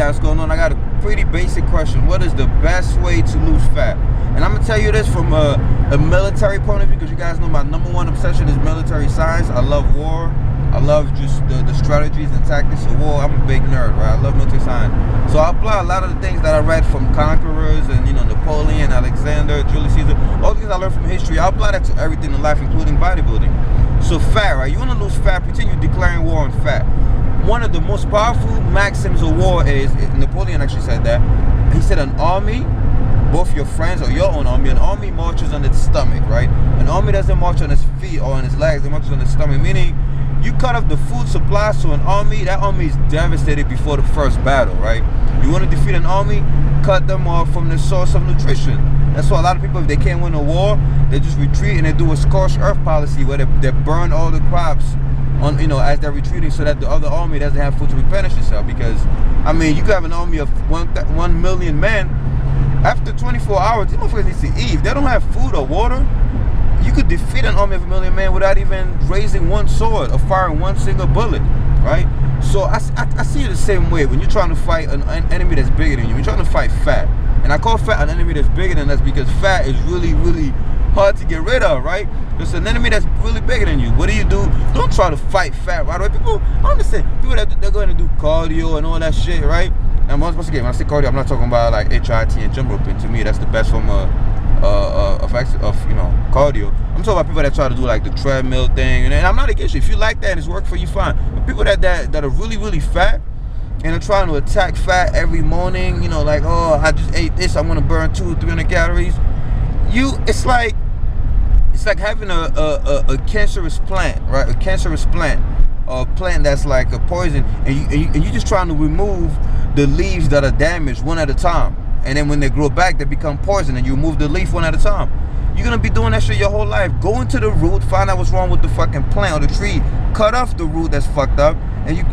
guys, what's going on? I got a pretty basic question. What is the best way to lose fat? And I'm gonna tell you this from a military point of view, because you guys know my #1 obsession is military science. I love war. I love just the strategies and tactics of war. I'm a big nerd, right? I love military science. So I apply a lot of the things that I read from conquerors and, you know, Napoleon, Alexander, Julius Caesar, all the things I learned from history. I apply that to everything in life, including bodybuilding. So fat, right? You want to lose fat, pretend you're declaring war on fat. One of the most powerful maxims of war is, Napoleon actually said that, he said an army, both your friends or your own army, an army marches on its stomach, right? An army doesn't march on its feet or on its legs, it marches on its stomach, meaning you cut off the food supply to an army, that army is devastated before the first battle, right? You want to defeat an army, cut them off from the source of nutrition. That's why a lot of people, if they can't win a war, they just retreat and they do a scorched earth policy where they burn all the crops on, you know, as they're retreating, so that the other army doesn't have food to replenish itself. Because, I mean, you could have an army of 1 million men. After 24 hours, these motherfuckers need to eat. If they don't have food or water, you could defeat an army of 1 million men without even raising one sword or firing one single bullet, right? So I see it the same way when you're trying to fight an enemy that's bigger than you. You're trying to fight fat. And I call fat an enemy that's bigger than us because fat is really, really hard to get rid of, right? It's an enemy that's really bigger than you. What do? Don't try to fight fat right away. People, I understand, people that they're going to do cardio and all that shit, right? And once again, when I say cardio, I'm not talking about like HIIT and jump roping. To me, that's the best form of you know, cardio. I'm talking about people that try to do like the treadmill thing, and I'm not against you. If you like that and it's working for you, fine. But people that are really, really fat and are trying to attack fat every morning, you know, like, oh, I just ate this, I'm gonna burn 200 or 300 calories. It's like having a cancerous plant, right? A cancerous plant, or a plant that's like a poison, and you're just trying to remove the leaves that are damaged one at a time. And then when they grow back, they become poison, and you remove the leaf one at a time. You're gonna be doing that shit your whole life. Go into the root, find out what's wrong with the fucking plant or the tree, cut off the root that's fucked up, and you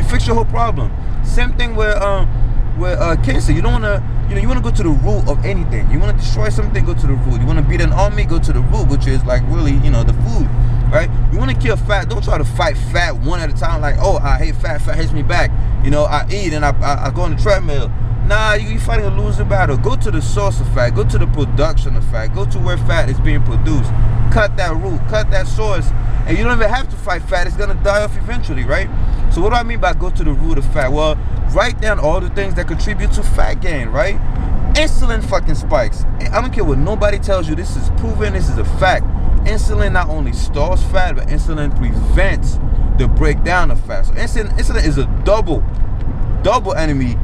fix your whole problem. Same thing with cancer. You don't wanna, you wanna go to the root of anything. You wanna destroy something, go to the root. You wanna beat an army, go to the root, which is like really, the food, right? You wanna kill fat. Don't try to fight fat one at a time. Like, oh, I hate fat. Fat hates me back. I eat and I go on the treadmill. Nah, you're fighting a losing battle. Go to the source of fat. Go to the production of fat. Go to where fat is being produced. Cut that root. Cut that source. And you don't even have to fight fat. It's going to die off eventually, right? So what do I mean by go to the root of fat? Well, write down all the things that contribute to fat gain, right? Insulin fucking spikes. I don't care what nobody tells you. This is proven. This is a fact. Insulin not only stores fat, but insulin prevents the breakdown of fat. So insulin is a double enemy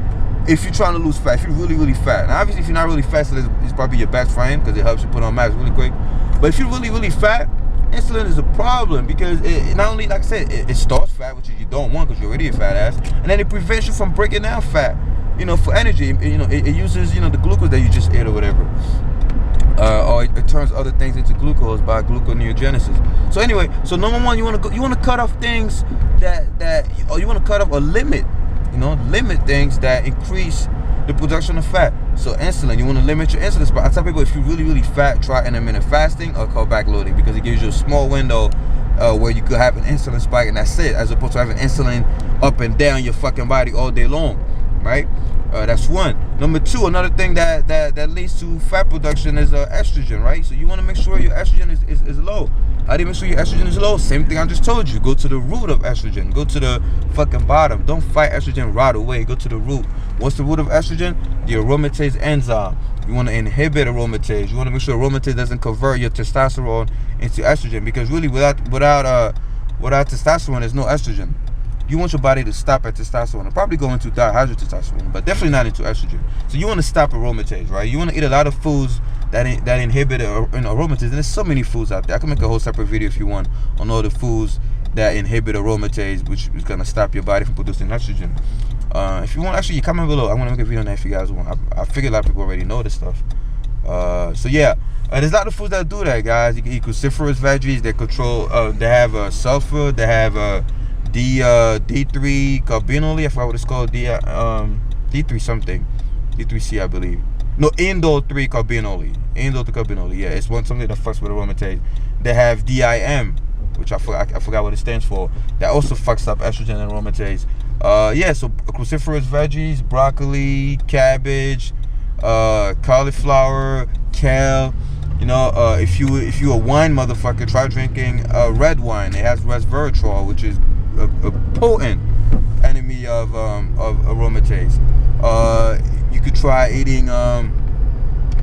if you're trying to lose fat, if you're really, really fat. Now, obviously, if you're not really fat, so it's probably your best friend because it helps you put on mass really quick. But if you're really, really fat, insulin is a problem because it not only, like I said, it stores fat, which you don't want because you're already a fat ass, and then it prevents you from breaking down fat, for energy. It uses, the glucose that you just ate or whatever. Or it turns other things into glucose by gluconeogenesis. So anyway, so number one, you want to cut off things or you want to cut off or limit things that increase the production of fat. So insulin, you want to limit your insulin spike. I tell people, if you're really, really fat, try intermittent fasting or call backloading because it gives you a small window where you could have an insulin spike and that's it, as opposed to having insulin up and down your fucking body all day long, right? That's one. Number two, another thing that leads to fat production is estrogen, right? So you want to make sure your estrogen is low. How do you make sure your estrogen is low? Same thing I just told you. Go to the root of estrogen. Go to the fucking bottom. Don't fight estrogen right away. Go to the root. What's the root of estrogen? The aromatase enzyme. You want to inhibit aromatase. You want to make sure aromatase doesn't convert your testosterone into estrogen, because really without testosterone, there's no estrogen. You want your body to stop at testosterone and probably go into dihydrotestosterone, testosterone, but definitely not into estrogen. So you want to stop aromatase, right? You want to eat a lot of foods that inhibit aromatase. And there's so many foods out there. I can make a whole separate video if you want on all the foods that inhibit aromatase, which is going to stop your body from producing estrogen. If you want, actually, comment below. I want to make a video on that if you guys want. I figure a lot of people already know this stuff. So yeah, there's a lot of foods that do that, guys. You can eat cruciferous veggies. They control. They have sulfur. They have D3 carbinol. I forgot what it's called. D3 something. D3C, I believe. No, indole 3 carbinol. Indole 3 carbinol. Yeah, it's something that fucks with aromatase. They have DIM, which I forgot what it stands for. That also fucks up estrogen and aromatase. Yeah, so cruciferous veggies, broccoli, cabbage, cauliflower, kale. You know, if you a wine motherfucker, try drinking red wine. It has resveratrol, which is a potent enemy of aromatase. You could try eating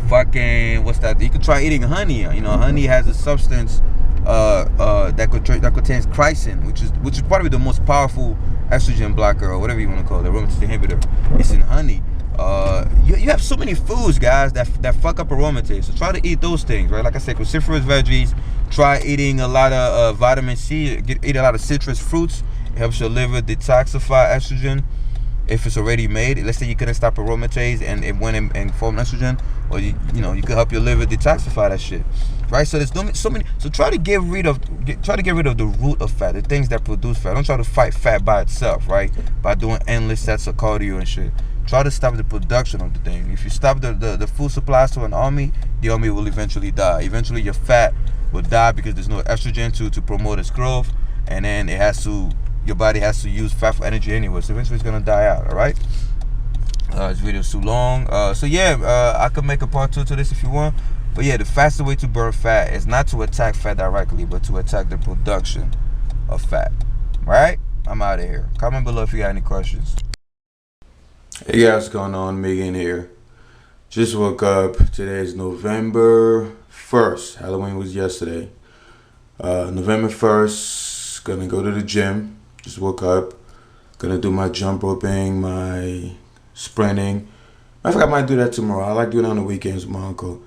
fucking what's that? You could try eating honey. You know, honey has a substance that contains chrysin, which is probably the most powerful estrogen blocker, or whatever you want to call it, aromatase inhibitor. It's in honey. You have so many foods, guys, that fuck up aromatase. So try to eat those things, right? Like I said, cruciferous veggies. Try eating a lot of vitamin C. Eat a lot of citrus fruits. It helps your liver detoxify estrogen if it's already made. Let's say you couldn't stop aromatase and it went and formed estrogen, or you could help your liver detoxify that shit, right? So there's so many. So try to get rid of the root of fat, the things that produce fat. Don't try to fight fat by itself, right? By doing endless sets of cardio and shit. Try to stop the production of the thing. If you stop the food supplies to an army, the army will eventually die. Eventually your fat will die because there's no estrogen to promote its growth, and then your body has to use fat for energy anyway, so eventually it's gonna die out. All right. This video's too long. So yeah, I could make a part 2 to this if you want. But yeah, the fastest way to burn fat is not to attack fat directly, but to attack the production of fat. All right. I'm out of here. Comment below if you got any questions. Hey guys, what's going on? Megan here. Just woke up. Today is November 1st. Halloween was yesterday. November 1st, gonna go to the gym. Just woke up. Gonna do my jump roping, my sprinting. I think I might do that tomorrow. I like doing it on the weekends with my uncle.